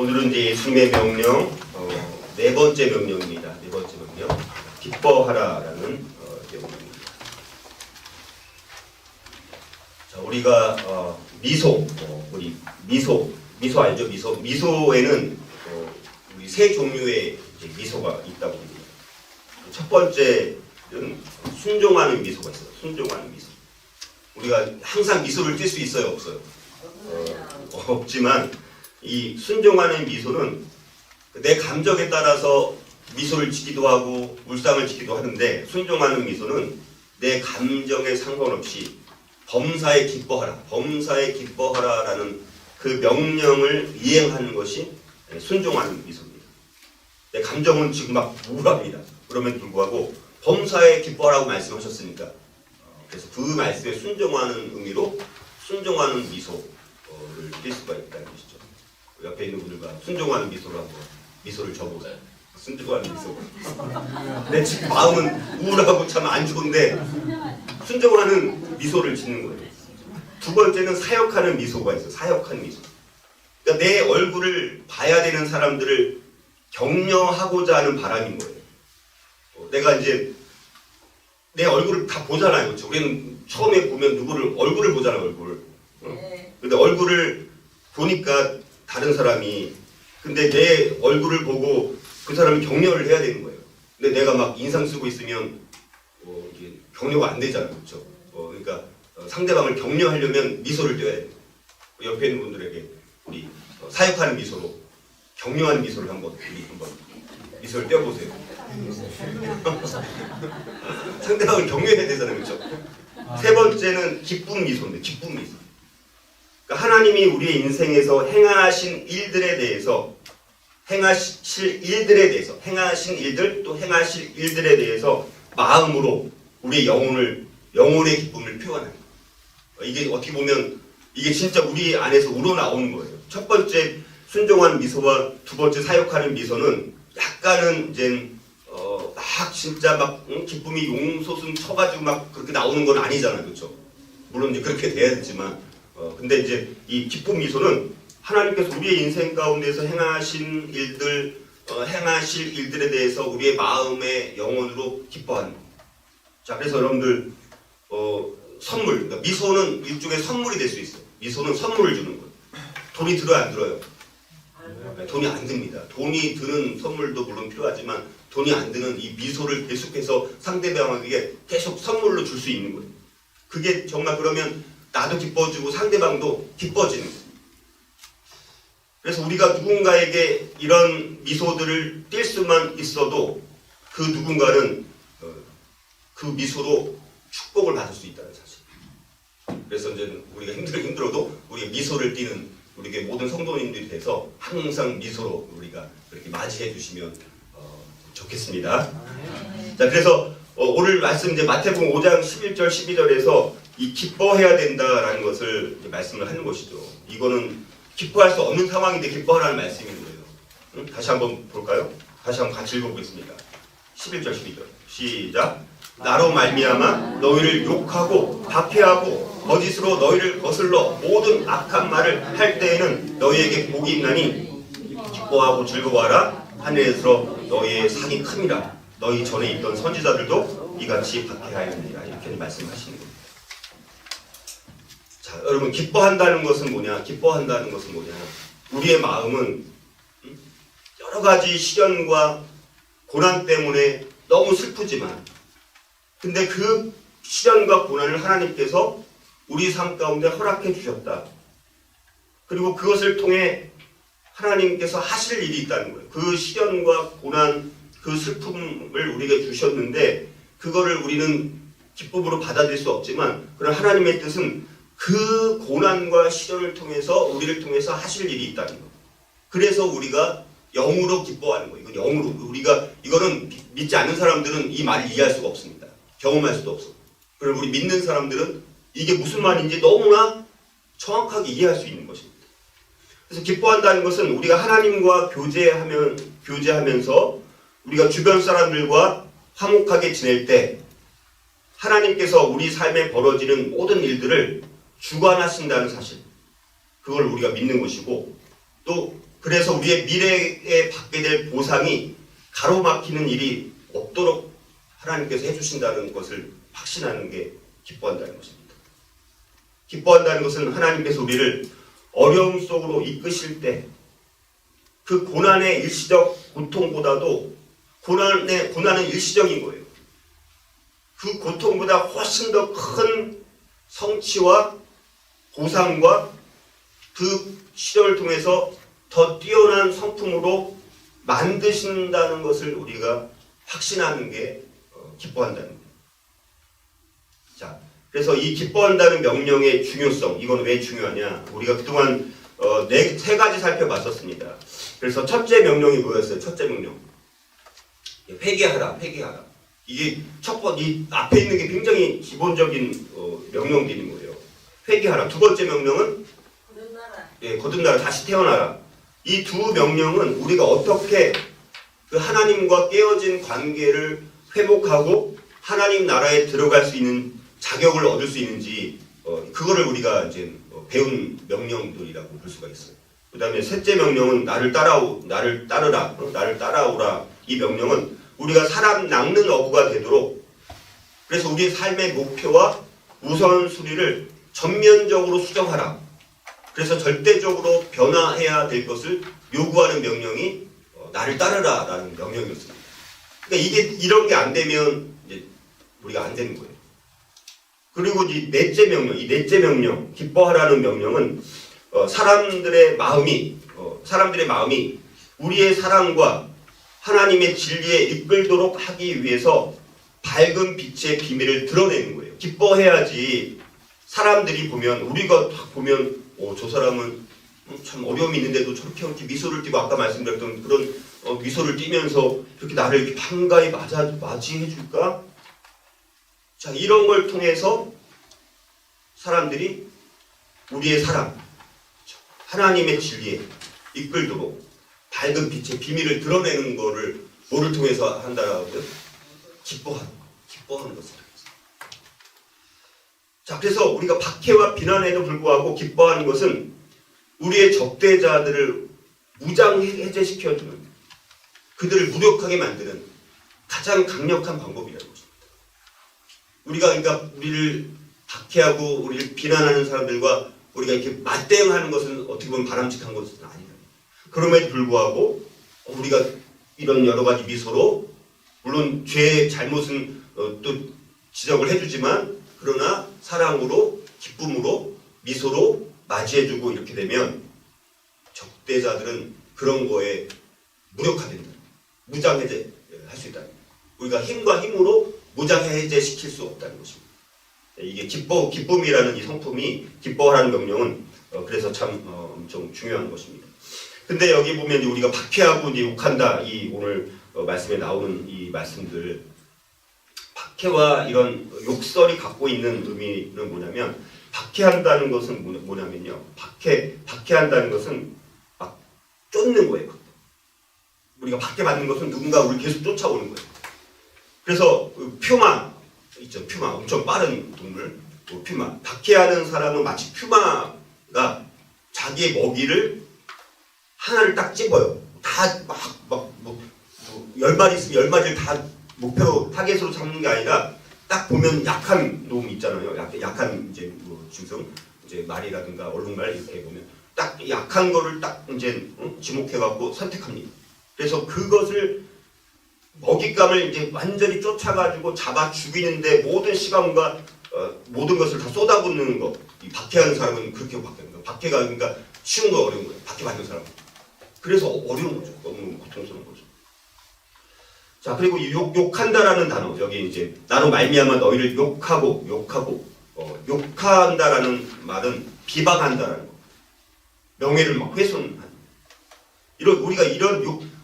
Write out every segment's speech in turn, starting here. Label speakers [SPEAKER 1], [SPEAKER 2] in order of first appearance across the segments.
[SPEAKER 1] 오늘은 이제 예수님의 명령 네 번째 명령입니다. 네 번째 명령 기뻐하라라는 명령입니다. 자, 우리가 미소 우리 미소 알죠? 미소에는 우리 세 종류의 이제 미소가 있다고 합니다. 첫 번째는 순종하는 미소가 있어요. 순종하는 미소. 우리가 항상 미소를 띌 수 있어요, 없어요? 없지만 이 순종하는 미소는 내 감정에 따라서 미소를 짓기도 하고 울상을 짓기도 하는데, 순종하는 미소는 내 감정에 상관없이 범사에 기뻐하라라는 그 명령을 이행하는 것이 순종하는 미소입니다. 내 감정은 지금 막 우울합니다. 그럼에도 불구하고 범사에 기뻐하라고 말씀하셨으니까, 그래서 그 말씀에 순종하는 의미로 순종하는 미소를 띌 수가 있다는 것이죠. 옆에 있는 분들과 순종하는 미소로 한번 미소를 줘보세요. 순종하는 미소. 내 지금 마음은 우울하고 참 안 좋은데 순종하는 미소를 짓는 거예요. 두 번째는 사역하는 미소가 있어요. 사역하는 미소. 그러니까 내 얼굴을 봐야 되는 사람들을 격려하고자 하는 바람인 거예요. 내가 이제 내 얼굴을 다 보잖아요. 그렇죠? 우리는 처음에 보면 누구를 얼굴을 보잖아요. 얼굴을. 근데 얼굴을 보니까 다른 사람이, 근데 내 얼굴을 보고 그 사람이 격려를 해야 되는 거예요. 근데 내가 막 인상 쓰고 있으면 이게 격려가 안 되잖아요. 그렇죠? 그러니까 상대방을 격려하려면 미소를 띄어야 돼요. 옆에 있는 분들에게 우리 사역하는 미소로, 격려하는 미소를 한번 미소를 띄워보세요. 상대방을 격려해야 되잖아요. 그렇죠? 세 번째는 기쁨 미소인데, 기쁨 미소. 그러니까 하나님이 우리의 인생에서 행하신 일들에 대해서, 행하신 일들 또 행하실 일들에 대해서 마음으로 우리의 영혼의 기쁨을 표현하는 거예요. 이게 어떻게 보면 이게 진짜 우리 안에서 우러나오는 거예요. 첫 번째 순종하는 미소와 두 번째 사역하는 미소는 약간은 이제 막 진짜 막 기쁨이 용솟음 쳐가지고 막 그렇게 나오는 건 아니잖아요. 그렇죠? 물론 이제 그렇게 돼야 되지만 근데 이제 이 기쁨 미소는 하나님께서 우리의 인생 가운데서 행하신 일들, 행하실 일들에 대해서 우리의 마음의 영혼으로 기뻐하는 거예요. 자, 그래서 여러분들 선물, 그러니까 미소는 일종의 선물이 될 수 있어요. 미소는 선물을 주는 거예요. 돈이 들어요, 안 들어요? 돈이 안 듭니다. 돈이 드는 선물도 물론 필요하지만 돈이 안 드는 이 미소를 계속해서 상대방에게 계속 선물로 줄 수 있는 거예요. 그게 정말 그러면 나도 기뻐주고 상대방도 기뻐지는 거예요. 그래서 우리가 누군가에게 이런 미소들을 띌 수만 있어도 그 누군가는 그 미소로 축복을 받을 수 있다는 사실. 그래서 이제 우리가 힘들어도 우리가 미소를 띠는 우리의 모든 성도님들이 돼서 항상 미소로 우리가 그렇게 맞이해 주시면 좋겠습니다. 자, 그래서 오늘 말씀 이제 마태복음 5장 11절 12절에서 이 기뻐해야 된다라는 것을 말씀을 하는 것이죠. 이거는 기뻐할 수 없는 상황인데 기뻐하라는 말씀인 거예요. 다시 한번 볼까요? 다시 한번 같이 읽어보겠습니다. 11절 12절 시작. 나로 말미암아 너희를 욕하고 박해하고 거짓으로 너희를 거슬러 모든 악한 말을 할 때에는 너희에게 복이 있나니 기뻐하고 즐거워하라. 하늘에서 너희의 상이 큼이라. 너희 전에 있던 선지자들도 이같이 박해하였느니라. 이렇게 말씀하시는 겁니다. 자, 여러분, 기뻐한다는 것은 뭐냐? 기뻐한다는 것은 뭐냐? 우리의 마음은 여러 가지 시련과 고난 때문에 너무 슬프지만, 근데 그 시련과 고난을 하나님께서 우리 삶 가운데 허락해 주셨다. 그리고 그것을 통해 하나님께서 하실 일이 있다는 거예요. 그 시련과 고난, 그 슬픔을 우리에게 주셨는데 그거를 우리는 기쁨으로 받아들일 수 없지만, 그런 하나님의 뜻은 그 고난과 시련을 통해서 우리를 통해서 하실 일이 있다는 거예요. 그래서 우리가 영으로 기뻐하는 거예요. 이건 영으로. 이거는 믿지 않는 사람들은 이 말을 이해할 수가 없습니다. 경험할 수도 없어. 그리고 우리 믿는 사람들은 이게 무슨 말인지 너무나 정확하게 이해할 수 있는 것입니다. 그래서 기뻐한다는 것은 우리가 하나님과 교제하면서 우리가 주변 사람들과 화목하게 지낼 때 하나님께서 우리 삶에 벌어지는 모든 일들을 주관하신다는 사실, 그걸 우리가 믿는 것이고, 또 그래서 우리의 미래에 받게 될 보상이 가로막히는 일이 없도록 하나님께서 해주신다는 것을 확신하는 게 기뻐한다는 것입니다. 기뻐한다는 것은 하나님께서 우리를 어려움 속으로 이끄실 때 그 고난의 일시적 고통보다도 고난은 일시적인 거예요. 그 고통보다 훨씬 더 큰 성취와 보상과 그 시련을 통해서 더 뛰어난 성품으로 만드신다는 것을 우리가 확신하는 게 기뻐한다는 거예요. 자, 그래서 이 기뻐한다는 명령의 중요성, 이건 왜 중요하냐? 우리가 그동안 세 가지 살펴봤었습니다. 그래서 첫째 명령이 뭐였어요? 첫째 명령. 회개하라, 회개하라. 이게 이 앞에 있는 게 굉장히 기본적인 명령들인 거예요. 회개하라. 두 번째 명령은
[SPEAKER 2] 거듭나라.
[SPEAKER 1] 예, 거듭나라, 다시 태어나라. 이 두 명령은 우리가 어떻게 그 하나님과 깨어진 관계를 회복하고 하나님 나라에 들어갈 수 있는 자격을 얻을 수 있는지 그거를 우리가 이제 배운 명령들이라고 볼 수가 있어요. 그 다음에 셋째 명령은 나를 따르라, 나를 따라오라. 이 명령은 우리가 사람 낚는 어부가 되도록, 그래서 우리의 삶의 목표와 우선순위를 전면적으로 수정하라. 그래서 절대적으로 변화해야 될 것을 요구하는 명령이 나를 따르라 라는 명령이었습니다. 그러니까 이런 게 안 되면 이제 우리가 안 되는 거예요. 그리고 이 넷째 명령, 기뻐하라는 명령은 사람들의 마음이 우리의 사랑과 하나님의 진리에 이끌도록 하기 위해서 밝은 빛의 비밀을 드러내는 거예요. 기뻐해야지 사람들이 보면, 우리가 딱 보면 저 사람은 참 어려움이 있는데도 저렇게 미소를 띠고, 아까 말씀드렸던 그런 미소를 띠면서 이렇게 나를 이렇게 반가이 맞이해 줄까? 자, 이런 걸 통해서 사람들이 우리의 사랑, 하나님의 진리에 이끌도록 밝은 빛의 비밀을 드러내는 거를 뭐를 통해서 한다라고요? 기뻐하는 것을. 자, 그래서 우리가 박해와 비난에도 불구하고 기뻐하는 것은 우리의 적대자들을 무장해제시켜주는, 그들을 무력하게 만드는 가장 강력한 방법이라는 것입니다. 우리가 그러니까 우리를 박해하고 우리를 비난하는 사람들과 우리가 이렇게 맞대응하는 것은 어떻게 보면 바람직한 것은 아니다. 그럼에도 불구하고 우리가 이런 여러 가지 미소로, 물론 죄의 잘못은 또 지적을 해주지만, 그러나 사랑으로, 기쁨으로, 미소로 맞이해주고 이렇게 되면 적대자들은 그런 거에 무력화된다. 무장해제할 수 있다. 우리가 힘과 힘으로 무장해제시킬 수 없다는 것입니다. 이게 기쁨이라는 이 성품이, 기뻐하라는 명령은 그래서 참 엄청 중요한 것입니다. 근데 여기 보면 우리가 박해하고 이제 욕한다, 이 오늘 말씀에 나오는 이 말씀들, 박해와 이런 욕설이 갖고 있는 의미는 뭐냐면, 박해한다는 것은 뭐냐면요, 박해한다는 것은 막 쫓는 거예요. 우리가 박해받는 것은 누군가 우리를 계속 쫓아오는 거예요. 그래서 퓨마 있죠, 퓨마, 엄청 빠른 동물, 퓨마. 박해하는 사람은 마치 퓨마가 자기의 먹이를 하나를 딱 찝어요. 다 뭐 10마리 있으면 10마리를 다 목표로 타겟으로 잡는 게 아니라, 딱 보면 약한 놈 있잖아요. 약한 이제 짐승, 이제 말이라든가 얼룩말 이렇게 보면 딱 약한 거를 딱 이제 지목해갖고 선택합니다. 그래서 그것을 먹잇감을 이제 완전히 쫓아가지고 잡아 죽이는데 모든 시간과 모든 것을 다 쏟아붓는 거. 이 박해하는 사람은 그렇게 박해하는 거예요. 박해가 그러니까 쉬운 거 어려운 거예요. 박해받는 사람은. 그래서 어려운 거죠. 너무 고통스러운 거죠. 자, 그리고 이 욕한다라는 단어, 여기 이제 나로 말미암아 너희를 욕한다라는 말은 비방한다라는 거. 명예를 막 훼손하는.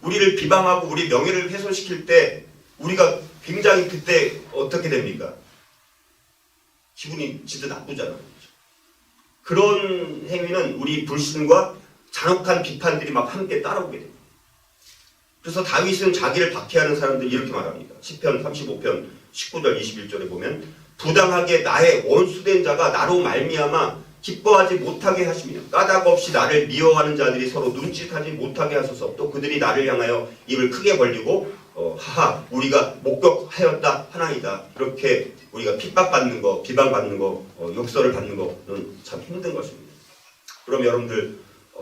[SPEAKER 1] 우리를 비방하고 우리 명예를 훼손시킬 때 우리가 굉장히 그때 어떻게 됩니까? 기분이 진짜 나쁘잖아요. 그런 행위는 우리 불신과 잔혹한 비판들이 막 함께 따라오게 됩니다. 그래서 다윗은 자기를 박해하는 사람들이 이렇게 말합니다. 시편 35편 19절 21절에 보면, 부당하게 나의 원수된 자가 나로 말미암아 기뻐하지 못하게 하시며 까닭 없이 나를 미워하는 자들이 서로 눈짓하지 못하게 하소서. 또 그들이 나를 향하여 입을 크게 벌리고 하하 우리가 목격하였다 하나이다. 이렇게 우리가 핍박받는 거, 비방받는 거, 욕설을 받는 거는 참 힘든 것입니다. 그럼 여러분들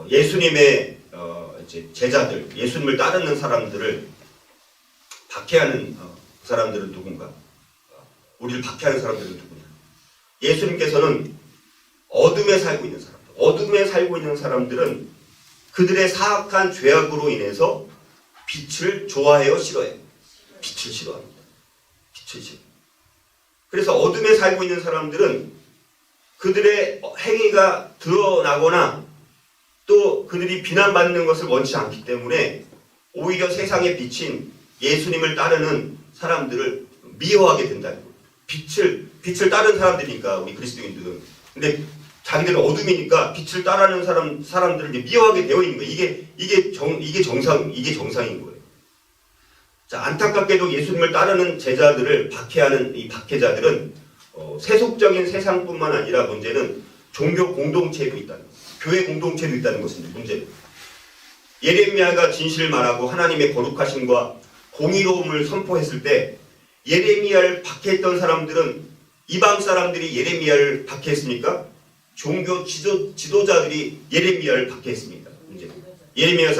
[SPEAKER 1] 예수님의 이제 제자들, 예수님을 따르는 사람들을 박해하는 사람들은 누군가? 우리를 박해하는 사람들은 누구냐? 예수님께서는 어둠에 살고 있는 사람들, 어둠에 살고 있는 사람들은 그들의 사악한 죄악으로 인해서 빛을 좋아해요, 싫어해요? 빛을 싫어합니다. 빛을 싫어. 그래서 어둠에 살고 있는 사람들은 그들의 행위가 드러나거나 또 그들이 비난받는 것을 원치 않기 때문에 오히려 세상에 비친 예수님을 따르는 사람들을 미워하게 된다는 거예요. 빛을 따르는 사람들이니까 우리 그리스도인들은. 근데 자기들은 어둠이니까 빛을 따르는 사람들을 이제 미워하게 되어 있는 거예요. 이게 정상인 거예요. 자, 안타깝게도 예수님을 따르는 제자들을 박해하는 이 박해자들은 세속적인 세상뿐만 아니라 문제는 종교 공동체에도 있다는 거예요. 교회 공동체도 있다는 것입니다. 문제는. 예레미야가 진실을 말하고 하나님의 거룩하심과 공의로움을 선포했을 때 예레미야를 박해했던 사람들은 이방 사람들이 예레미야를 박해했습니까? 종교 지도자들이 예레미야를 박해했습니다. 문제는. 예레미야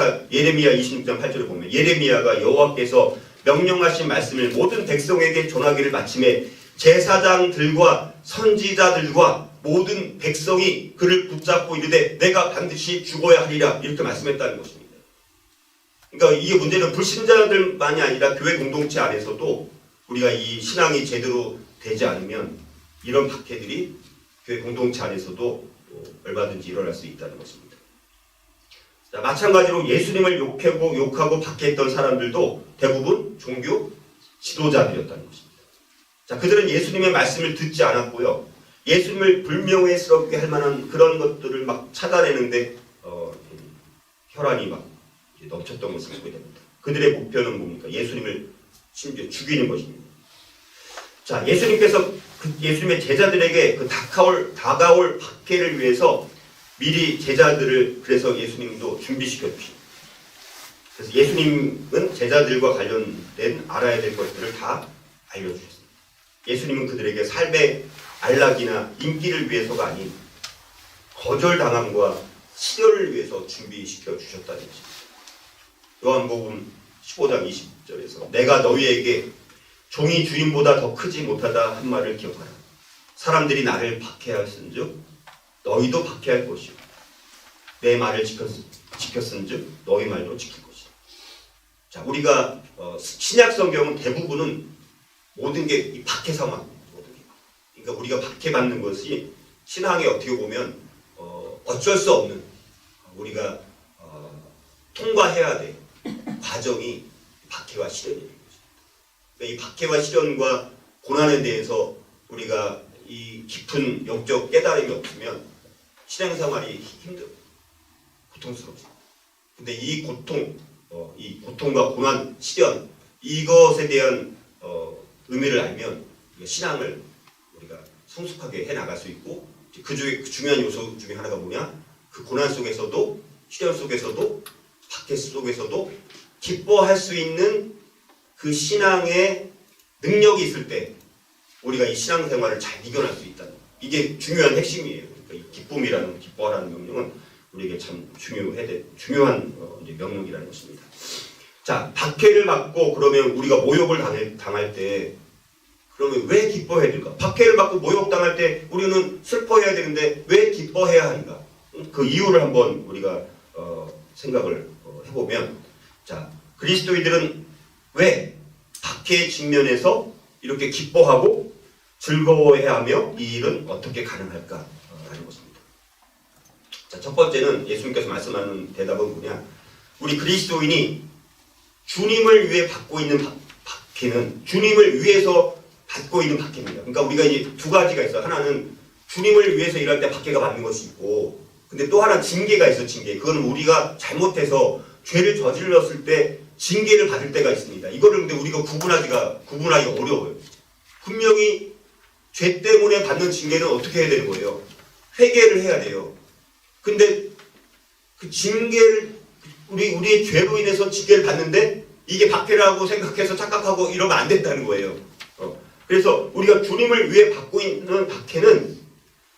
[SPEAKER 1] 26장 8절을 보면 예레미야가 여호와께서 명령하신 말씀을 모든 백성에게 전하기를 마침에 제사장들과 선지자들과 모든 백성이 그를 붙잡고 이르되 내가 반드시 죽어야 하리라 이렇게 말씀했다는 것입니다. 그러니까 이게 문제는 불신자들만이 아니라 교회 공동체 안에서도 우리가 이 신앙이 제대로 되지 않으면 이런 박해들이 교회 공동체 안에서도 얼마든지 일어날 수 있다는 것입니다. 자, 마찬가지로 예수님을 욕하고 박해했던 사람들도 대부분 종교 지도자들이었다는 것입니다. 자, 그들은 예수님의 말씀을 듣지 않았고요. 예수님을 불명예스럽게 할 만한 그런 것들을 막 찾아내는데 혈안이 막 넘쳤던 것을 보게 됩니다. 그들의 목표는 뭡니까? 예수님을 심지어 죽이는 것입니다. 자, 예수님께서 예수님의 제자들에게 그 다가올 박해를 위해서 미리 제자들을 그래서 예수님도 준비시켜 주십니다. 그래서 예수님은 제자들과 관련된 알아야 될 것들을 다 알려주셨습니다. 예수님은 그들에게 삶의 안락이나 인기를 위해서가 아닌 거절당함과 시련을 위해서 준비시켜 주셨다는 것입니다. 요한복음 15장 20절에서 내가 너희에게 종이 주인보다 더 크지 못하다 한 말을 기억하라. 사람들이 나를 박해하였은즉 너희도 박해할 것이요 내 말을 지켰은즉 너희 말도 지킬 것이다. 자, 우리가 신약 성경은 대부분은 모든 게 이 박해 상황입니다. 그러니까 우리가 박해받는 것이 신앙에 어떻게 보면 어쩔 수 없는 우리가 통과해야 될 과정이 박해와 시련이에요. 이 박해와 시련과 고난에 대해서 우리가 이 깊은 영적 깨달음이 없으면 신앙생활이 힘들어요. 고통스럽습니다. 근데 이 고통과 고난, 시련 이것에 대한 의미를 알면 신앙을 우리가 성숙하게 해나갈 수 있고 그 중요한 요소 중에 하나가 뭐냐? 그 고난 속에서도 시련 속에서도 박해 속에서도 기뻐할 수 있는 그 신앙의 능력이 있을 때 우리가 이 신앙생활을 잘 이겨낼 수 있다는 이게 중요한 핵심이에요. 그러니까 이 기뻐하라는 명령은 우리에게 참 중요한 이제 명령이라는 것입니다. 자, 박해를 받고 그러면 우리가 모욕을 당할 때 그러면 왜 기뻐해야 될까? 박해를 받고 모욕당할 때 우리는 슬퍼해야 되는데 왜 기뻐해야 하는가? 그 이유를 한번 우리가 생각을 해보면 자, 그리스도인들은 왜 박해의 직면에서 이렇게 기뻐하고 즐거워해야 하며 이 일은 어떻게 가능할까? 라는 것입니다. 자, 첫 번째는 예수님께서 말씀하는 대답은 뭐냐? 우리 그리스도인이 주님을 위해 받고 있는 박해는 주님을 위해서 받고 있는 박해입니다. 그러니까 우리가 이제 두 가지가 있어. 하나는 주님을 위해서 일할 때 박해가 받는 것이 있고, 근데 또 하나 징계가 있어. 징계. 그건 우리가 잘못해서 죄를 저질렀을 때 징계를 받을 때가 있습니다. 이거를 근데 우리가 구분하기 어려워요. 분명히 죄 때문에 받는 징계는 어떻게 해야 되는 거예요? 회개를 해야 돼요. 근데 그 징계를 우리의 죄로 인해서 징계를 받는데 이게 박해라고 생각해서 착각하고 이러면 안 된다는 거예요. 그래서 우리가 주님을 위해 받고 있는 박해는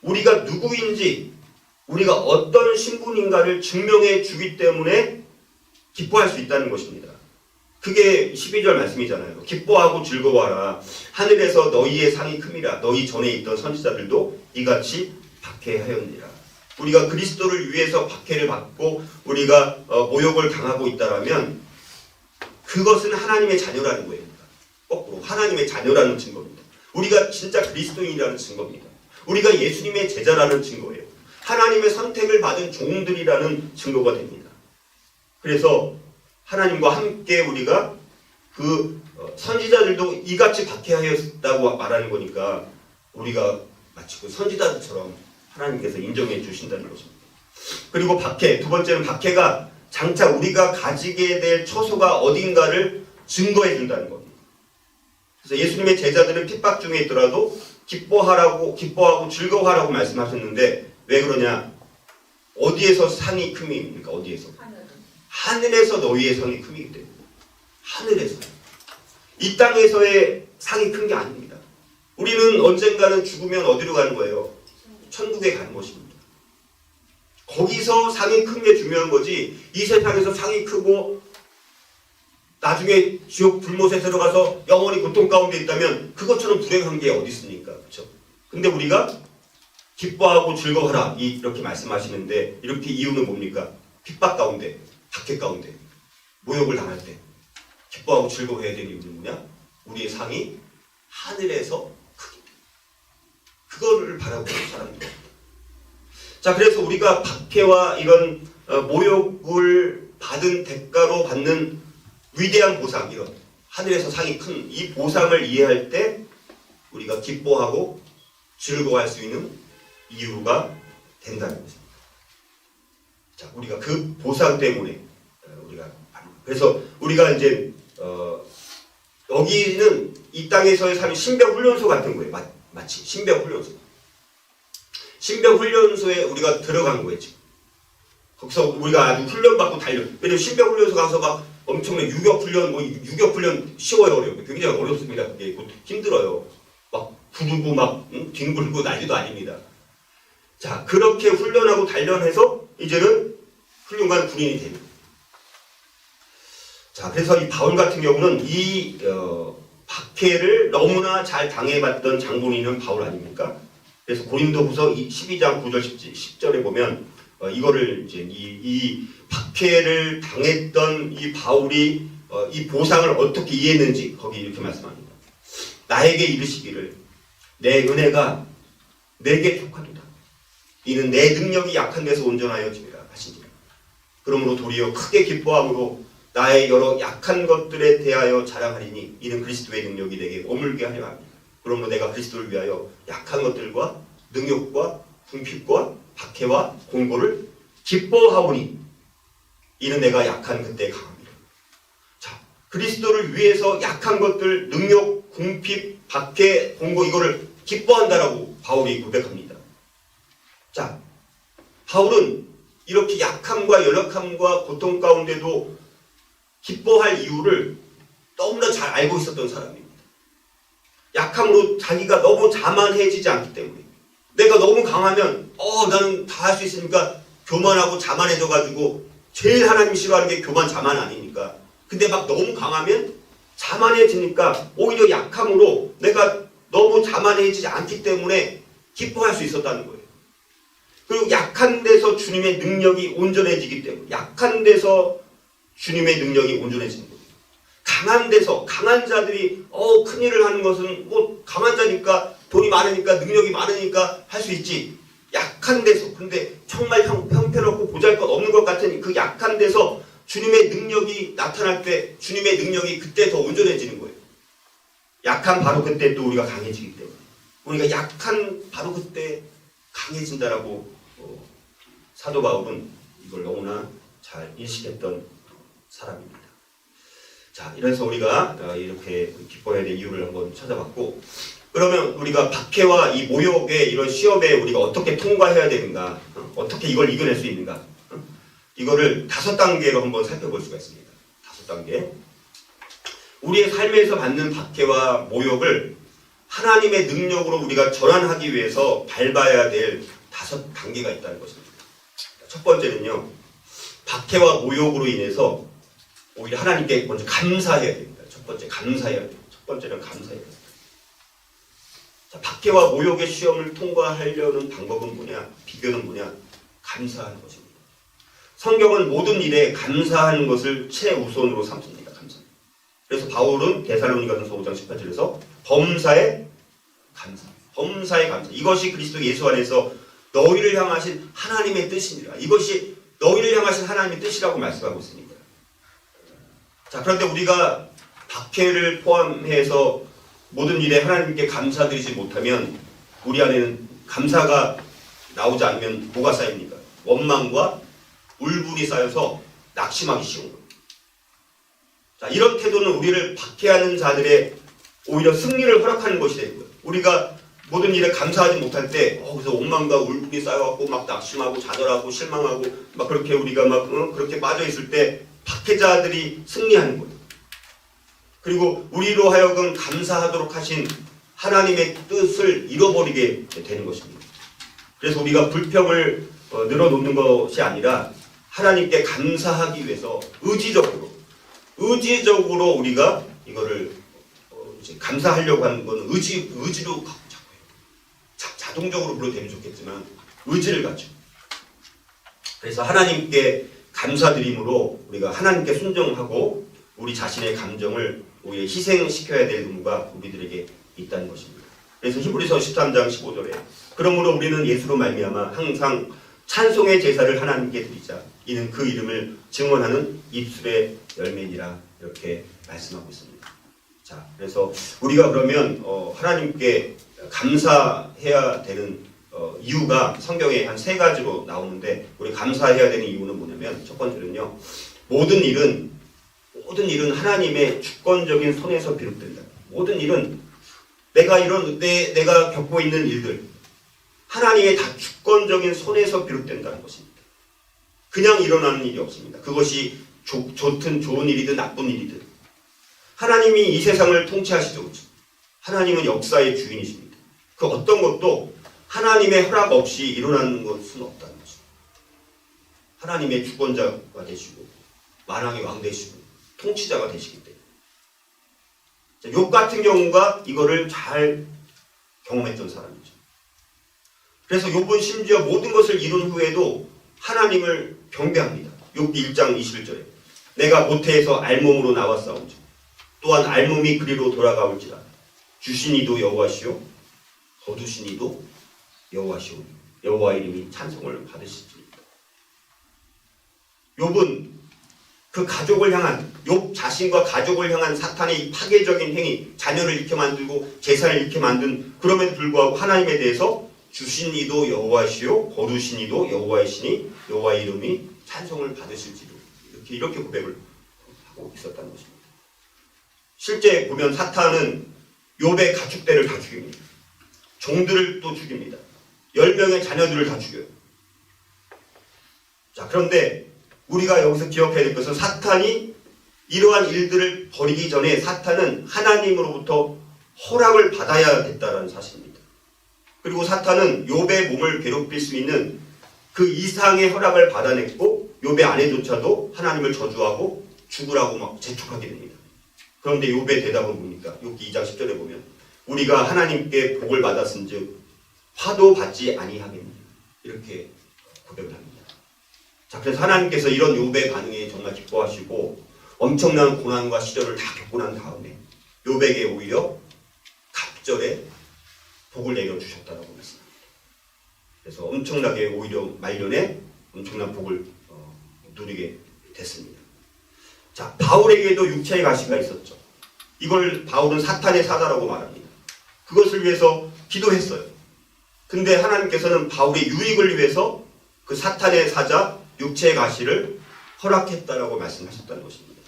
[SPEAKER 1] 우리가 누구인지 우리가 어떤 신분인가를 증명해 주기 때문에 기뻐할 수 있다는 것입니다. 그게 12절 말씀이잖아요. 기뻐하고 즐거워하라. 하늘에서 너희의 상이 큼이라. 너희 전에 있던 선지자들도 이같이 박해하였느니라. 우리가 그리스도를 위해서 박해를 받고 우리가 모욕을 당하고 있다라면 그것은 하나님의 자녀라는 거예요. 거꾸로 하나님의 자녀라는 증거입니다. 우리가 진짜 그리스도인이라는 증거입니다. 우리가 예수님의 제자라는 증거예요. 하나님의 선택을 받은 종들이라는 증거가 됩니다. 그래서 하나님과 함께 우리가 그 선지자들도 이같이 박해하였다고 말하는 거니까 우리가 마치 그 선지자들처럼 하나님께서 인정해 주신다는 것입니다. 그리고 박해, 두 번째는 박해가 장차 우리가 가지게 될 처소가 어딘가를 증거해 준다는 겁니다. 그래서 예수님의 제자들은 핍박 중에 있더라도 기뻐하고 즐거워하라고 말씀하셨는데 왜 그러냐? 어디에서 상이 큼입니까? 어디에서? 하늘에서 너희의 상이 큼이기 때문에. 하늘에서. 이 땅에서의 상이 큰 게 아닙니다. 우리는 언젠가는 죽으면 어디로 가는 거예요? 천국에 가는 것입니다. 거기서 상이 큰 게 중요한 거지 이 세상에서 상이 크고 나중에 지옥 불못에 들어가서 영원히 고통 가운데 있다면 그것처럼 불행한 게 어디 있습니까? 그렇죠? 근데 우리가 기뻐하고 즐거워하라 이렇게 말씀하시는데 이렇게 이유는 뭡니까? 핍박 가운데, 박해 가운데, 모욕을 당할 때 기뻐하고 즐거워해야 되는 이유는 뭐냐? 우리의 상이 하늘에서 크기 때문에. 그거를 바라고 있는 사람입니다. 자, 그래서 우리가 박해와 이런 모욕을 받은 대가로 받는 위대한 보상, 이런 하늘에서 상이 큰 이 보상을 이해할 때 우리가 기뻐하고 즐거워할 수 있는 이유가 된다는 것입니다. 자, 우리가 그 보상 때문에 그래서 우리가 이제 여기는 이 땅에서의 삶이 신병훈련소 같은 거예요. 마치 신병훈련소. 신병훈련소에 우리가 들어간 거예요. 지금. 거기서 우리가 아주 훈련받고 달려. 왜냐면 신병훈련소 가서 막 엄청난 유격훈련, 유격훈련 쉬워요, 어려워요? 굉장히 어렵습니다. 그게 힘들어요. 막 부르고 막 뒹굴고 난리도 아닙니다. 자, 그렇게 훈련하고 단련해서 이제는 훌륭한 군인이 됩니다. 자, 그래서 이 바울 같은 경우는 이 박해를 너무나 잘 당해봤던 장본인은 바울 아닙니까? 그래서 고린도후서 12장 9절 10절에 보면 이거를 이제 이 박해를 당했던 이 바울이 이 보상을 어떻게 이해했는지 거기 이렇게 말씀합니다. 나에게 이르시기를 내 은혜가 내게 족하도다. 이는 내 능력이 약한 데서 온전하여 지니라 하시니라. 그러므로 도리어 크게 기뻐함으로 나의 여러 약한 것들에 대하여 자랑하리니 이는 그리스도의 능력이 내게 머물게 하려 합니다. 그러므로 내가 그리스도를 위하여 약한 것들과 능욕과 궁핍과 박해와 공고를 기뻐하오니 이는 내가 약한 그때 강함이라. 자, 그리스도를 위해서 약한 것들, 능욕, 궁핍, 박해, 공고 이거를 기뻐한다라고 바울이 고백합니다. 자, 바울은 이렇게 약함과 연약함과 고통 가운데도 기뻐할 이유를 너무나 잘 알고 있었던 사람입니다. 약함으로 자기가 너무 자만해지지 않기 때문에 내가 너무 강하면 나는 다 할 수 있으니까 교만하고 자만해져가지고 제일 하나님 싫어하는 게 교만 자만 아닙니까? 근데 막 너무 강하면 자만해지니까 오히려 약함으로 내가 너무 자만해지지 않기 때문에 기뻐할 수 있었다는 거예요. 그리고 약한 데서 주님의 능력이 온전해지기 때문에 약한 데서 주님의 능력이 온전해지는 거예요. 강한 데서 강한 자들이 큰일을 하는 것은 뭐 강한 자니까 돈이 많으니까 능력이 많으니까 할 수 있지. 약한 데서 근데 정말 형편없고 보잘것없는 것 같은 그 약한 데서 주님의 능력이 나타날 때 주님의 능력이 그때 더 온전해지는 거예요. 약한 바로 그때 또 우리가 강해지기 때문에 우리가 약한 바로 그때 강해진다라고 사도 바울은 이걸 너무나 잘 인식했던 사람입니다. 자, 이래서 우리가 이렇게 기뻐해야 될 이유를 한번 찾아봤고 그러면 우리가 박해와 이 모욕의 이런 시험에 우리가 어떻게 통과해야 되는가, 어떻게 이걸 이겨낼 수 있는가, 이거를 5단계로 한번 살펴볼 수가 있습니다. 5단계. 우리의 삶에서 받는 박해와 모욕을 하나님의 능력으로 우리가 전환하기 위해서 밟아야 될 5단계가 있다는 것입니다. 첫 번째는요, 박해와 모욕으로 인해서 오히려 하나님께 먼저 감사해야 됩니다. 첫 번째, 감사해야 됩니다. 첫 번째는 감사해야 됩니다. 자, 박해와 모욕의 시험을 통과하려는 방법은 뭐냐? 비결은 뭐냐? 감사하는 것입니다. 성경은 모든 일에 감사하는 것을 최우선으로 삼습니다. 감사. 그래서 바울은 데살로니가전서 5장 18절에서 범사에 감사. 범사에 감사. 이것이 그리스도 예수 안에서 너희를 향하신 하나님의 뜻이니라. 이것이 너희를 향하신 하나님의 뜻이라고 말씀하고 있습니다. 자, 그런데 우리가 박해를 포함해서 모든 일에 하나님께 감사드리지 못하면 우리 안에는 감사가 나오지 않으면 뭐가 쌓입니까? 원망과 울분이 쌓여서 낙심하기 쉬운 겁니다. 자, 이런 태도는 우리를 박해하는 자들의 오히려 승리를 허락하는 것이 되고요. 우리가 모든 일에 감사하지 못할 때 그래서 원망과 울분이 쌓여갖고 막 낙심하고 좌절하고 실망하고 막 그렇게 우리가 막 그렇게 빠져 있을 때 박해자들이 승리하는 거예요. 그리고 우리로 하여금 감사하도록 하신 하나님의 뜻을 잃어버리게 되는 것입니다. 그래서 우리가 불평을 늘어놓는 것이 아니라 하나님께 감사하기 위해서 의지적으로 우리가 이거를 이제 감사하려고 하는 건 의지로 갖고 자꾸 해요. 자동적으로 불러도 되면 좋겠지만 의지를 가지고. 그래서 하나님께 감사드림으로 우리가 하나님께 순종하고 우리 자신의 감정을 오히려 희생시켜야 될 의무가 우리들에게 있다는 것입니다. 그래서 히브리서 13장 15절에 그러므로 우리는 예수로 말미암아 항상 찬송의 제사를 하나님께 드리자. 이는 그 이름을 증언하는 입술의 열매니라. 이렇게 말씀하고 있습니다. 자, 그래서 우리가 그러면 하나님께 감사해야 되는 이유가 성경에 한 3가지로 나오는데 우리 감사해야 되는 이유는 뭐냐면 첫 번째는요. 모든 일은 하나님의 주권적인 손에서 비롯된다. 모든 일은 내가 겪고 있는 일들 하나님의 다 주권적인 손에서 비롯된다는 것입니다. 그냥 일어나는 일이 없습니다. 그것이 좋든 좋은 일이든 나쁜 일이든 하나님이 이 세상을 통치하시죠. 그렇죠? 하나님은 역사의 주인이십니다. 그 어떤 것도 하나님의 허락 없이 일어나는 것은 없다는 것입니다. 하나님의 주권자가 되시고 만왕의 왕 되시고 통치자가 되시기 때문에 욥 같은 경우가 이거를 잘 경험했던 사람이죠. 그래서 욥은 심지어 모든 것을 이룬 후에도 하나님을 경배합니다. 욥기 1장 21절에 내가 모태에서 알몸으로 나왔사온즉 또한 알몸이 그리로 돌아가올지라 주신 이도 여호와시요 거두신 이도 여호와시오 여호와 이름이 찬송을 받으시리이다. 욥은 그 가족을 향한 욥 자신과 가족을 향한 사탄의 파괴적인 행위, 자녀를 잃게 만들고 재산을 잃게 만든 그럼에도 불구하고 하나님에 대해서 주신 이도 여호와시요 거두신 이도 여호와이시니 여호와의 이름이 찬송을 받으실지도 이렇게 고백을 하고 있었다는 것입니다. 실제 보면 사탄은 욥의 가축대를 다 죽입니다. 종들을 또 죽입니다. 10명의 자녀들을 다 죽여요. 자, 그런데 우리가 여기서 기억해야 될 것은 사탄이 이러한 일들을 벌이기 전에 사탄은 하나님으로부터 허락을 받아야 됐다는 사실입니다. 그리고 사탄은 욥의 몸을 괴롭힐 수 있는 그 이상의 허락을 받아냈고 욥의 아내조차도 하나님을 저주하고 죽으라고 막 재촉하게 됩니다. 그런데 욥의 대답은 뭡니까? 욥기 2장 10절에 보면 우리가 하나님께 복을 받았은즉 화도 받지 아니하겠느냐 이렇게 고백을 합니다. 자, 그래서 하나님께서 이런 욥의 반응에 정말 기뻐하시고 엄청난 고난과 시련을 다 겪고 난 다음에 욥에게 오히려 갑절에 복을 내려주셨다라고 말씀합니다. 그래서 엄청나게 오히려 말년에 엄청난 복을 누리게 됐습니다. 자, 바울에게도 육체의 가시가 있었죠. 이걸 바울은 사탄의 사자라고 말합니다. 그것을 위해서 기도했어요. 근데 하나님께서는 바울의 유익을 위해서 그 사탄의 사자 육체의 가시를 허락했다라고 말씀하셨다는 것입니다.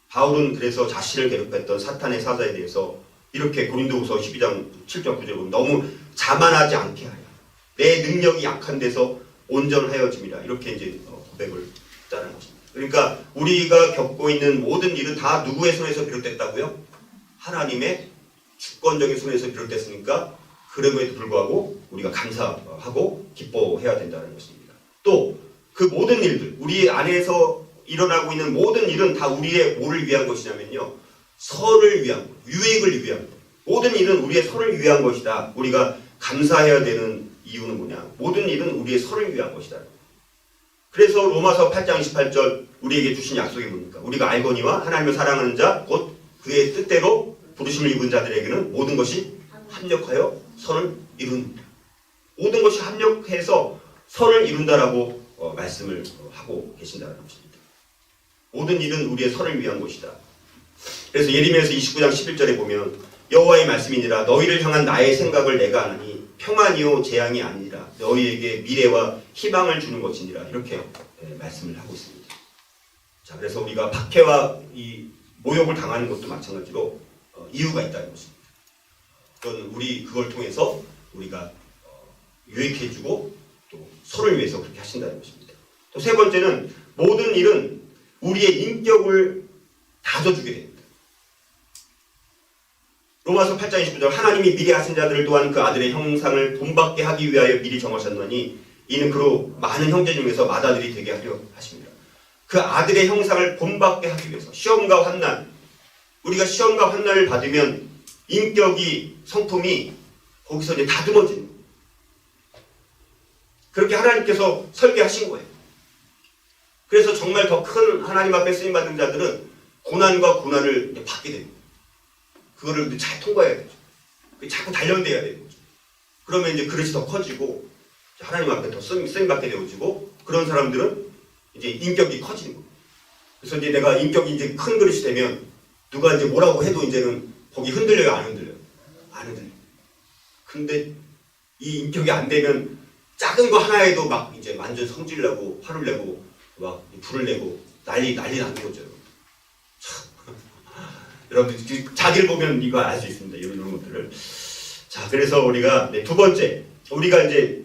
[SPEAKER 1] 바울은 그래서 자신을 괴롭혔던 사탄의 사자에 대해서 이렇게 고린도후서 12장 7절 9절 보면 너무 자만하지 않게 하여 내 능력이 약한 데서 온전하여짐이라 이렇게 이제 고백을 했다는 것입니다. 그러니까 우리가 겪고 있는 모든 일은 다 누구의 손에서 비롯됐다고요? 하나님의 주권적인 손에서 비롯됐으니까 그럼에도 불구하고 우리가 감사하고 기뻐해야 된다는 것입니다. 또 그 모든 일들, 우리 안에서 일어나고 있는 모든 일은 다 우리의 뭐를 위한 것이냐면요. 선을 위한 것, 유익을 위한 것. 모든 일은 우리의 선을 위한 것이다. 우리가 감사해야 되는 이유는 뭐냐? 모든 일은 우리의 선을 위한 것이다. 그래서 로마서 8장 28절 우리에게 주신 약속이 뭡니까? 우리가 알거니와 하나님을 사랑하는 자 곧 그의 뜻대로 부르심을 입은 자들에게는 모든 것이 합력하여 선을 이룬다. 모든 것이 합력해서 선을 이룬다라고 말씀을 하고 계신다는 것입니다. 모든 일은 우리의 선을 위한 것이다. 그래서 예레미야서 29장 11절에 보면 여호와의 말씀이니라 너희를 향한 나의 생각을 내가 아느니 평안이요 재앙이 아니라 너희에게 미래와 희망을 주는 것이니라 이렇게 말씀을 하고 있습니다. 자, 그래서 우리가 박해와 이 모욕을 당하는 것도 마찬가지로 이유가 있다는 것입니다. 그건 우리 그걸 통해서 우리가 유익해주고 또 서로를 위해서 그렇게 하신다는 것입니다. 또 세 번째는 모든 일은 우리의 인격을 다져주게 됩니다. 로마서 8장 29절 하나님이 미리 하신 자들을 또한 그 아들의 형상을 본받게 하기 위하여 미리 정하셨노니 이는 그로 많은 형제 중에서 맏아들이 되게 하려 하십니다. 그 아들의 형상을 본받게 하기 위해서 시험과 환난, 우리가 시험과 환난을 받으면 인격이 성품이 거기서 이제 다듬어지는 거예요. 그렇게 하나님께서 설계하신 거예요. 그래서 정말 더 큰 하나님 앞에 쓰임받는 자들은 고난과 고난을 받게 됩니다. 그거를 잘 통과해야 되죠. 자꾸 단련돼야 되는 거죠. 그러면 이제 그릇이 더 커지고 하나님 앞에 더 쓰임받게 되어지고 그런 사람들은 이제 인격이 커지는 거예요. 그래서 이제 내가 인격이 이제 큰 그릇이 되면 누가 이제 뭐라고 해도 이제는 거기 흔들려요, 안 흔들려요? 안 흔들려요. 근데 이 인격이 안 되면 작은 거 하나에도 막 이제 완전 성질 내고 화를 내고 막 불을 내고 난리 나는 거죠. 여러분들 자기를 보면 이거 알 수 있습니다. 이런 것들을. 자, 그래서 우리가 두 번째 우리가 이제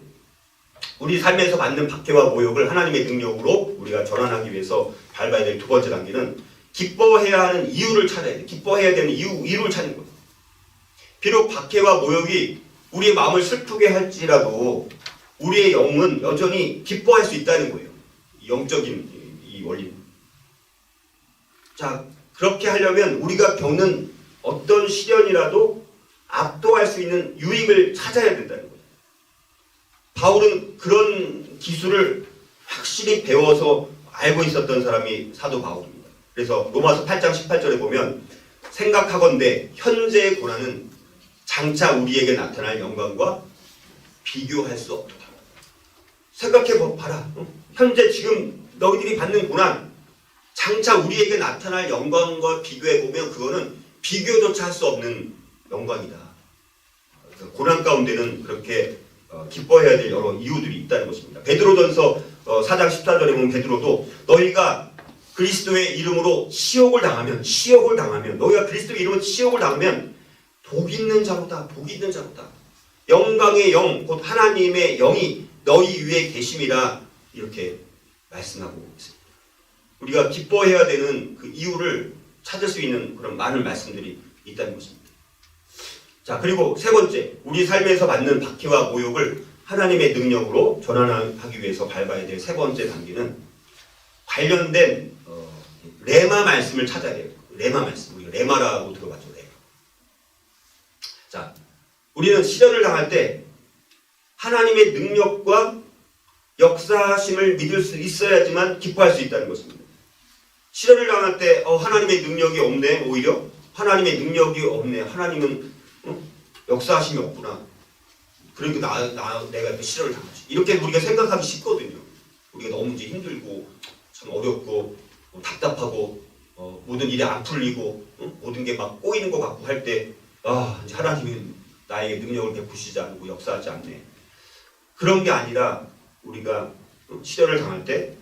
[SPEAKER 1] 우리 삶에서 받는 박해와 모욕을 하나님의 능력으로 우리가 전환하기 위해서 밟아야 될 두 번째 단계는 기뻐해야 하는 이유를 찾아야 돼. 기뻐해야 되는 이유를 찾는 거예요. 비록 박해와 모욕이 우리의 마음을 슬프게 할지라도 우리의 영은 여전히 기뻐할 수 있다는 거예요. 영적인 이 원리. 자, 그렇게 하려면 우리가 겪는 어떤 시련이라도 압도할 수 있는 유익을 찾아야 된다는 거예요. 바울은 그런 기술을 확실히 배워서 알고 있었던 사람이 사도 바울입니다. 그래서 로마서 8장 18절에 보면 생각하건대 현재의 고난은 장차 우리에게 나타날 영광과 비교할 수 없도다. 생각해 봐라. 현재 지금 너희들이 받는 고난 장차 우리에게 나타날 영광과 비교해 보면 그거는 비교조차 할 수 없는 영광이다. 고난 가운데는 그렇게 기뻐해야 될 여러 이유들이 있다는 것입니다. 베드로전서 4장 14절에 보면 베드로도 너희가 그리스도의 이름으로 시욕을 당하면 너희가 그리스도의 이름으로 시욕을 당하면 복 있는 자로다. 영광의 영 곧 하나님의 영이 너희 위에 계심이라 이렇게 말씀하고 있습니다. 우리가 기뻐해야 되는 그 이유를 찾을 수 있는 그런 많은 말씀들이 있다는 것입니다. 자, 그리고 세 번째, 우리 삶에서 받는 박해와 모욕을 하나님의 능력으로 전환하기 위해서 밟아야 될 세 번째 단계는 관련된 레마 말씀을 찾아야 돼요. 레마 말씀. 우리가 레마라고 들어봤죠. 레마. 자, 우리는 시련을 당할 때 하나님의 능력과 역사심을 믿을 수 있어야지만 기뻐할 수 있다는 것입니다. 시련을 당할 때 하나님의 능력이 없네. 오히려 하나님의 능력이 없네. 하나님은 역사하심이 없구나. 그러니까 내가 시련을 당하지. 이렇게 우리가 생각하기 쉽거든요. 우리가 너무 이제 힘들고 참 어렵고 답답하고 모든 일이 안 풀리고 모든 게 막 꼬이는 것 같고 할 때 이제 하나님은 나에게 능력을 베푸시지 않고 역사하지 않네. 그런 게 아니라 우리가 시련을 당할 때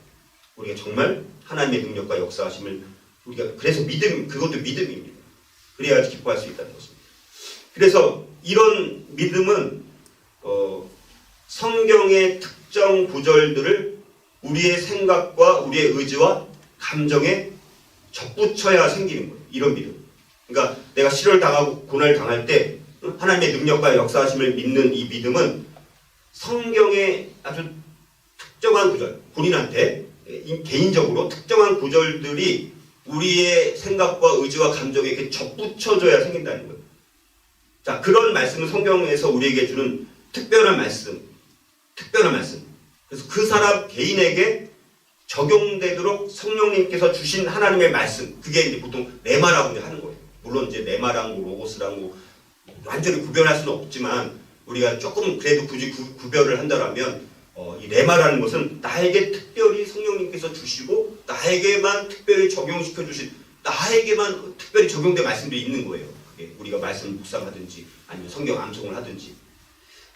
[SPEAKER 1] 우리가 정말 하나님의 능력과 역사하심을 우리가 그래서 믿음, 그것도 믿음입니다. 그래야지 기뻐할 수 있다는 것입니다. 그래서 이런 믿음은 성경의 특정 구절들을 우리의 생각과 우리의 의지와 감정에 접붙여야 생기는 거예요. 이런 믿음. 그러니까 내가 실을 당하고 고난을 당할 때 하나님의 능력과 역사하심을 믿는 이 믿음은 성경의 아주 특정한 구절, 본인한테 개인적으로 특정한 구절들이 우리의 생각과 의지와 감정에 이렇게 접붙여져야 생긴다는 거예요. 자, 그런 말씀은 성경에서 우리에게 주는 특별한 말씀. 그래서 그 사람 개인에게 적용되도록 성령님께서 주신 하나님의 말씀. 그게 이제 보통 레마라고 하는 거예요. 물론 이제 레마랑 로고스랑 완전히 구별할 수는 없지만 우리가 조금 그래도 굳이 구별을 한다면 이 레마라는 것은 나에게 특별히 성령님께서 주시고 나에게만 특별히 적용시켜 주신 나에게만 특별히 적용된 말씀들이 있는 거예요. 그게 우리가 말씀 묵상하든지 아니면 성경 암송을 하든지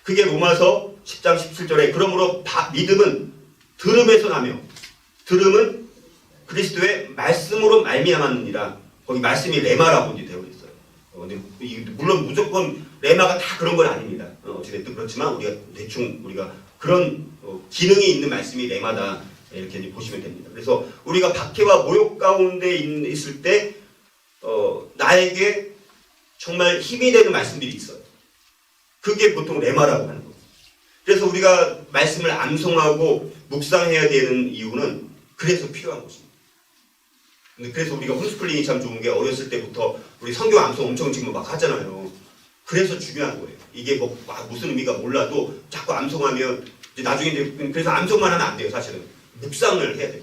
[SPEAKER 1] 그게 로마서 10장 17절에 그러므로 믿음은 들음에서 나며 들음은 그리스도의 말씀으로 말미암았느니라. 거기 말씀이 레마라고 이제 되어 있어요. 근데 물론 무조건 레마가 다 그런 건 아닙니다. 어찌됐든 그렇지만 우리가 그런 기능이 있는 말씀이 레마다 이렇게 이제 보시면 됩니다. 그래서 우리가 박해와 모욕 가운데 있을 때 나에게 정말 힘이 되는 말씀들이 있어요. 그게 보통 레마라고 하는 거예요. 그래서 우리가 말씀을 암송하고 묵상해야 되는 이유는 그래서 필요한 것입니다. 그래서 우리가 홈스쿨링이 참 좋은 게 어렸을 때부터 우리 성경 암송 엄청 지금 막 하잖아요. 그래서 중요한 거예요. 이게 무슨 의미가 몰라도 자꾸 암송하면 이제 나중에 그래서 암송만 하면 안 돼요. 사실은 묵상을 해야 돼요.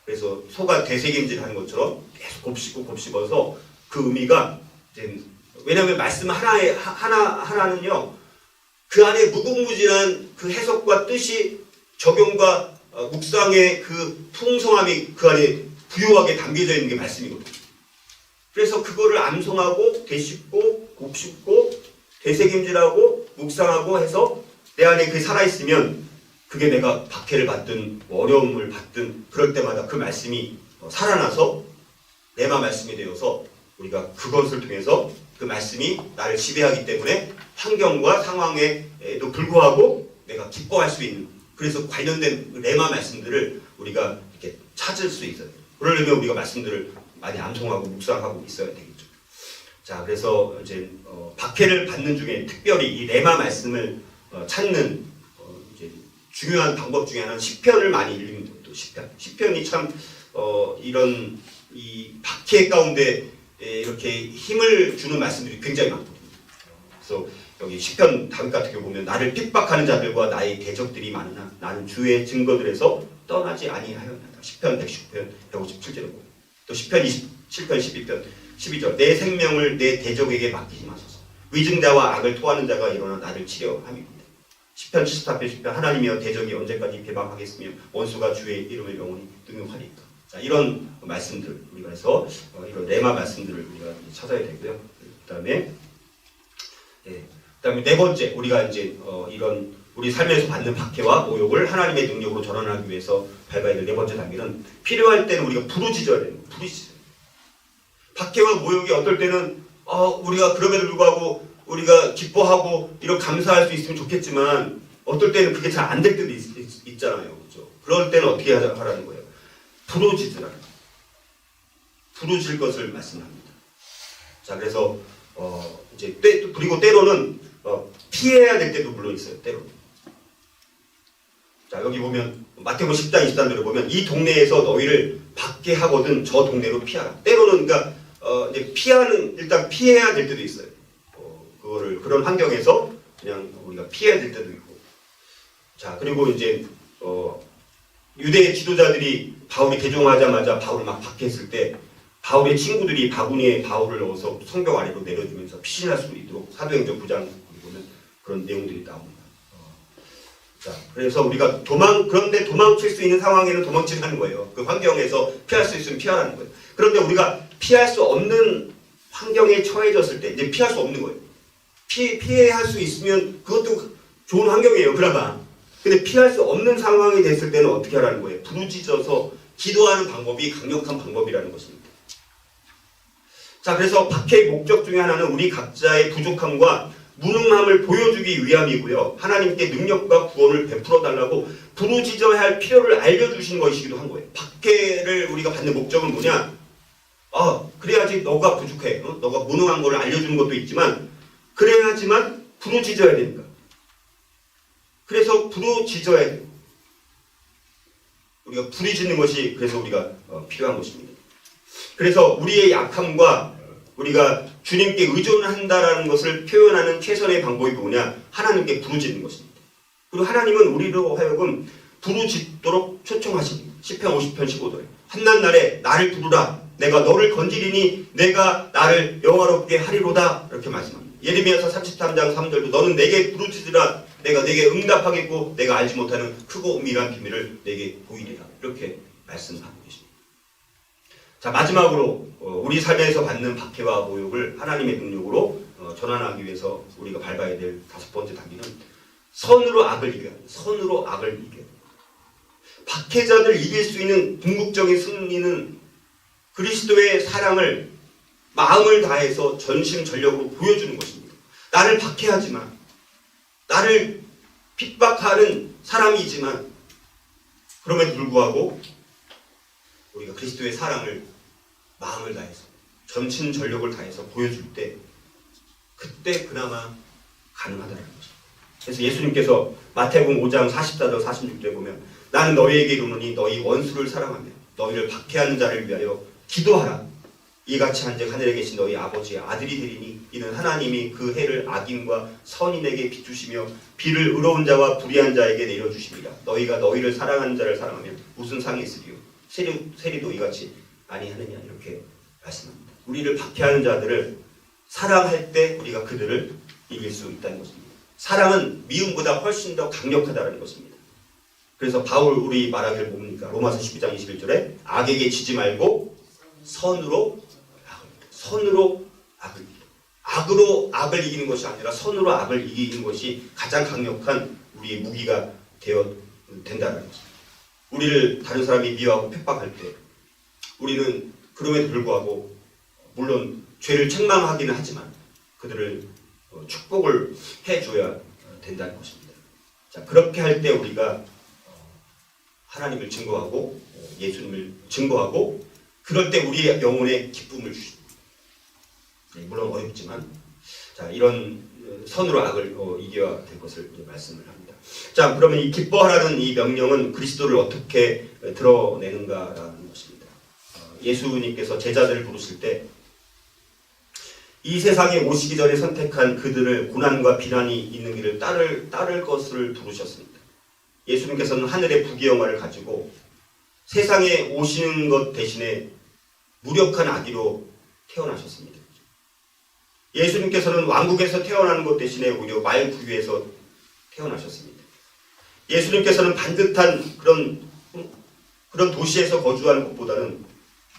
[SPEAKER 1] 그래서 소가 되새김질 하는 것처럼 계속 곱씹어서 그 의미가 왜냐하면 말씀 하나는요 그 안에 무궁무진한 그 해석과 뜻이 적용과 묵상의 그 풍성함이 그 안에 부유하게 담겨져 있는 게 말씀이거든요. 그래서 그거를 암송하고 되씹고 곱씹고 되새김질하고 묵상하고 해서 내 안에 그게 살아있으면 그게 내가 박해를 받든 어려움을 받든 그럴 때마다 그 말씀이 살아나서 레마 말씀이 되어서 우리가 그것을 통해서 그 말씀이 나를 지배하기 때문에 환경과 상황에도 불구하고 내가 기뻐할 수 있는 그래서 관련된 레마 말씀들을 우리가 이렇게 찾을 수 있어요. 그러려면 우리가 말씀들을 많이 암송하고 묵상하고 있어야 되겠죠. 자, 그래서 이제 박해를 받는 중에 특별히 이 레마 말씀을 찾는 이제 중요한 방법 중에 하나는 시편을 많이 읽는 것도 시편이 참 이런 이 박해 가운데 이렇게 힘을 주는 말씀들이 굉장히 많거든요. 그래서 여기 시편 다윗 같은 경우 보면 나를 핍박하는 자들과 나의 대적들이 많으나 나는 주의 증거들에서 떠나지 아니하였나이다. 시편 119편 157절에 보면 또 시편 27편 12편 12절 내 생명을 내 대적에게 맡기지 마소서. 위증자와 악을 토하는 자가 일어나 나를 치려함입니다. 시편 74편 10편 하나님이여 대적이 언제까지 배방하겠으며 원수가 주의 이름을 영원히 등용하리까. 자, 이런 말씀들 우리가 해서 이런 레마 말씀들을 우리가 찾아야 되고요. 그다음에 네 번째 우리가 이제 이런 우리 삶에서 받는 박해와 모욕을 하나님의 능력으로 전환하기 위해서 밟아야 될 네 번째 단계는 필요할 때는 우리가 부르짖어야 되는 거예요. 부르짖어요. 박해와 모욕이 어떨 때는 우리가 그럼에도 불구하고 우리가 기뻐하고 이런 감사할 수 있으면 좋겠지만 어떨 때는 그게 잘 안 될 때도 있잖아요. 그렇죠? 그럴 때는 어떻게 하라는 거예요? 부르짖으라. 부르짖을 것을 말씀합니다. 자, 그래서 이제 그리고 때로는 피해야 될 때도 물론 있어요. 때로는. 자, 여기 보면 마태복음 10장 23절에 보면 이 동네에서 너희를 받게 하거든 저 동네로 피하라. 때로는 그러니까 이제 일단 피해야 될 때도 있어요. 그런 환경에서 그냥 우리가 피해야 될 때도 있고. 자, 그리고 이제 유대 지도자들이 바울이 개종하자마자 바울을 막 박해했을 때 바울의 친구들이 바구니에 바울을 넣어서 성벽 아래로 내려주면서 피신할 수 있도록 사도행전 9장 보면 그런 내용들이 나옵니다. 자, 그래서 우리가 그런데 도망칠 수 있는 상황에는 도망치라는 거예요. 그 환경에서 피할 수 있으면 피하라는 거예요. 그런데 우리가 피할 수 없는 환경에 처해졌을 때 이제 피할 수 없는 거예요. 피해야 할 수 있으면 그것도 좋은 환경이에요. 그나마. 근데 피할 수 없는 상황이 됐을 때는 어떻게 하라는 거예요? 부르짖어서 기도하는 방법이 강력한 방법이라는 것입니다. 자, 그래서 박해의 목적 중에 하나는 우리 각자의 부족함과 무능함을 보여주기 위함이고요. 하나님께 능력과 구원을 베풀어 달라고 부르짖어야 할 필요를 알려주신 것이기도 한 거예요. 박해를 우리가 받는 목적은 뭐냐? 그래야지 너가 부족해. 너가 무능한 걸 알려주는 것도 있지만 그래야지만 부르짖어야 되니까. 그래서 부르짖어야 돼요. 우리가 부르짖는 것이 그래서 우리가 필요한 것입니다. 그래서 우리의 약함과 우리가 주님께 의존한다라는 것을 표현하는 최선의 방법이 뭐냐? 하나님께 부르짖는 것입니다. 그리고 하나님은 우리로 하여금 부르짖도록 초청하십니다. 시편 50편 15절에 한낱 날에 나를 부르라. 내가 너를 건지리니 내가 나를 영화롭게 하리로다. 이렇게 말씀합니다. 예레미야서 33장 3절도 너는 내게 부르짖으라. 내가 내게 응답하겠고 내가 알지 못하는 크고 은밀한 비밀을 내게 보이리라. 이렇게 말씀하고 계십니다. 자, 마지막으로 우리 삶에서 받는 박해와 모욕을 하나님의 능력으로 전환하기 위해서 우리가 밟아야 될 다섯 번째 단계는 선으로 악을 이겨야 합니다. 선으로 악을 이겨야 합니다. 박해자들을 이길 수 있는 궁극적인 승리는 그리스도의 사랑을 마음을 다해서 전심전력으로 보여주는 것입니다. 나를 박해하지만 나를 핍박하는 사람이지만 그럼에도 불구하고 우리가 그리스도의 사랑을 마음을 다해서 전심전력을 다해서 보여줄 때 그때 그나마 가능하다는 거죠. 그래서 예수님께서 마태복음 5장 44절 46절에 보면 나는 너희에게 이르노니 너희 원수를 사랑하며 너희를 박해하는 자를 위하여 기도하라. 이같이 한즉 하늘에 계신 너희 아버지의 아들이 되리니 이는 하나님이 그 해를 악인과 선인에게 비추시며 비를 의로운 자와 불의한 자에게 내려주십니다. 너희가 너희를 사랑하는 자를 사랑하면 무슨 상이 있으리요? 세리도 이같이 아니하느냐. 이렇게 말씀합니다. 우리를 박해하는 자들을 사랑할 때 우리가 그들을 이길 수 있다는 것입니다. 사랑은 미움보다 훨씬 더 강력하다는 것입니다. 그래서 바울 우리 말하기를 뭡니까? 로마서 12장 21절에 악에게 지지 말고 선으로 악을 이기라. 악으로 악을 이기는 것이 아니라 선으로 악을 이기는 것이 가장 강력한 우리의 무기가 된다는 것입니다. 우리를 다른 사람이 미워하고 핍박할 때 우리는 그럼에도 불구하고 물론 죄를 책망하기는 하지만 그들을 축복을 해줘야 된다는 것입니다. 자, 그렇게 할 때 우리가 하나님을 증거하고 예수님을 증거하고 그럴 때 우리의 영혼에 기쁨을 주십니다. 물론 어렵지만 자, 이런 선으로 악을 이겨야 될 것을 말씀을 합니다. 자, 그러면 이 기뻐하라는 이 명령은 그리스도를 어떻게 드러내는가라는 것입니다. 예수님께서 제자들을 부르실 때 이 세상에 오시기 전에 선택한 그들을 고난과 비난이 있는 길을 따를 것을 부르셨습니다. 예수님께서는 하늘의 부귀영화를 가지고 세상에 오시는 것 대신에 무력한 아기로 태어나셨습니다. 예수님께서는 왕국에서 태어나는 것 대신에 오히려 말구유에서 태어나셨습니다. 예수님께서는 반듯한 그런 도시에서 거주하는 것보다는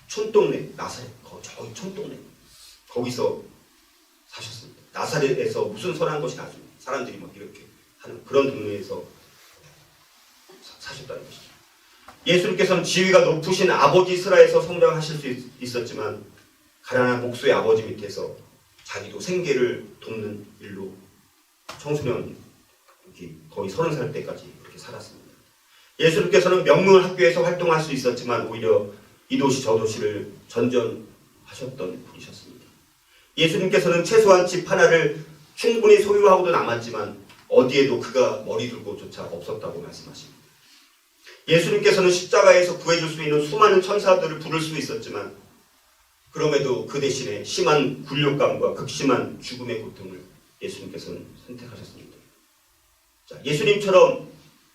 [SPEAKER 1] 촌동네, 나사렛, 저기 촌동네, 거기서 사셨습니다. 나사렛에서 무슨 선한 것이 나중에 사람들이 막 이렇게 하는 그런 동네에서 사셨다는 것이죠. 예수님께서는 지위가 높으신 아버지 스라에서 성장하실 수 있었지만 가난한 목수의 아버지 밑에서 자기도 생계를 돕는 일로 청소년 거의 30살 때까지 그렇게 살았습니다. 예수님께서는 명문 학교에서 활동할 수 있었지만 오히려 이 도시 저 도시를 전전하셨던 분이셨습니다. 예수님께서는 최소한 집 하나를 충분히 소유하고도 남았지만 어디에도 그가 머리 둘 곳조차 없었다고 말씀하십니다. 예수님께서는 십자가에서 구해줄 수 있는 수많은 천사들을 부를 수 있었지만 그럼에도 그 대신에 심한 굴욕감과 극심한 죽음의 고통을 예수님께서는 선택하셨습니다. 자, 예수님처럼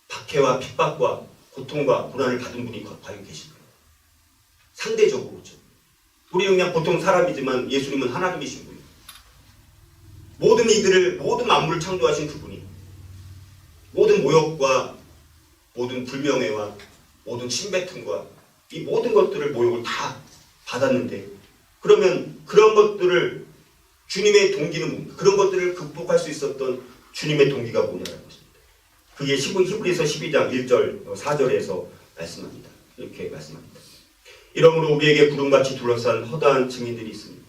[SPEAKER 1] 박해와 핍박과 고통과 고난을 받은 분이 과연 계실까요? 상대적으로죠. 우리는 그냥 보통 사람이지만 예수님은 하나님이신 분이에요. 모든 이들을, 모든 만물을 창조하신 그분이 모든 모욕과 모든 불명예와 모든 침뱉음과 이 모든 것들을 모욕을 다 받았는데 그러면 그런 것들을 주님의 동기는 뭡니까? 그런 것들을 극복할 수 있었던 주님의 동기가 뭐냐는 것입니다. 그게 히브리서 12장 1절 4절에서 말씀합니다. 이렇게 말씀합니다. 이러므로 우리에게 구름같이 둘러싼 허다한 증인들이 있습니다.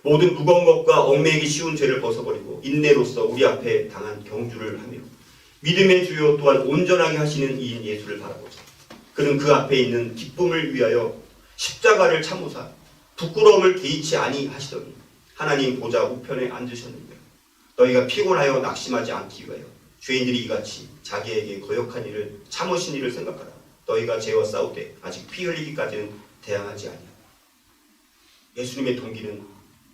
[SPEAKER 1] 모든 무거운 것과 얽매이기 쉬운 죄를 벗어버리고 인내로서 우리 앞에 당한 경주를 하며 믿음의 주요 또한 온전하게 하시는 이인 예수를 바라보자. 그는 그 앞에 있는 기쁨을 위하여 십자가를 참으사 부끄러움을 개의치 아니하시더니 하나님 보좌 우편에 앉으셨느니라. 너희가 피곤하여 낙심하지 않기 위하여 죄인들이 이같이 자기에게 거역한 일을 참으신 일을 생각하라. 너희가 죄와 싸우되 아직 피 흘리기까지는 대항하지 아니하라. 예수님의 동기는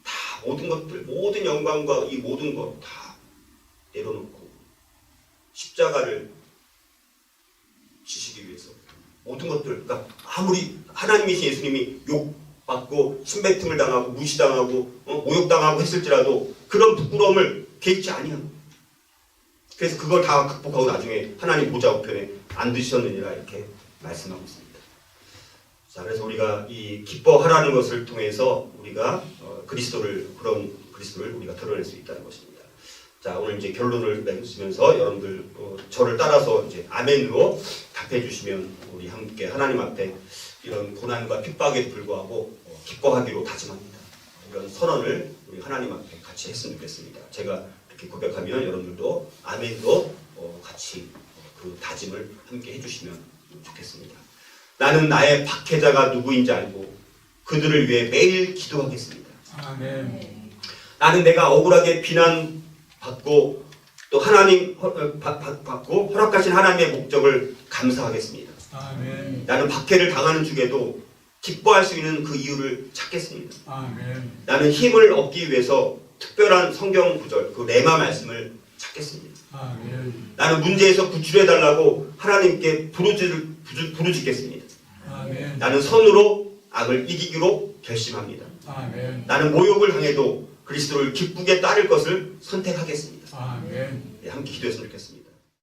[SPEAKER 1] 다 모든 것들, 모든 영광과 이 모든 것 다 내려놓고 십자가를 지시기 위해서 모든 것들, 그러니까 아무리 하나님이신 예수님이 욕받고 침뱉음을 당하고 무시당하고 모욕당하고 했을지라도 그런 부끄러움을 개의치 아니하고, 그래서 그걸 다 극복하고 나중에 하나님 보좌 우편에 앉으셨느니라 이렇게 말씀하고 있습니다. 자, 그래서 우리가 이 기뻐하라는 것을 통해서 우리가 그런 그리스도를 우리가 드러낼 수 있다는 것입니다. 자, 오늘 이제 결론을 맺으면서 여러분들 저를 따라서 이제 아멘으로 답해 주시면 우리 함께 하나님 앞에 이런 고난과 핍박에 불구하고 기뻐하기로 다짐합니다. 이런 선언을 우리 하나님 앞에 같이 했으면 좋겠습니다. 제가 이렇게 고백하면 여러분들도 아멘으로 같이 그 다짐을 함께 해주시면 좋겠습니다. 나는 나의 박해자가 누구인지 알고 그들을 위해 매일 기도하겠습니다.
[SPEAKER 2] 아멘.
[SPEAKER 1] 나는 내가 억울하게 비난받고 또 하나님 받고 허락하신 하나님의 목적을 감사하겠습니다.
[SPEAKER 2] 아멘.
[SPEAKER 1] 나는 박해를 당하는 중에도 기뻐할 수 있는 그 이유를 찾겠습니다.
[SPEAKER 2] 아멘.
[SPEAKER 1] 나는 힘을 얻기 위해서 특별한 성경 구절, 그 레마 말씀을 찾겠습니다.
[SPEAKER 2] 아멘.
[SPEAKER 1] 나는 문제에서 구출해달라고 하나님께 부르짖겠습니다.
[SPEAKER 2] 아멘.
[SPEAKER 1] 나는 선으로 악을 이기기로 결심합니다.
[SPEAKER 2] 아멘.
[SPEAKER 1] 나는 모욕을 당해도 그리스도를 기쁘게 따를 것을 선택하겠습니다.
[SPEAKER 2] 아멘.
[SPEAKER 1] 네, 함께 기도했으면 좋겠습니다.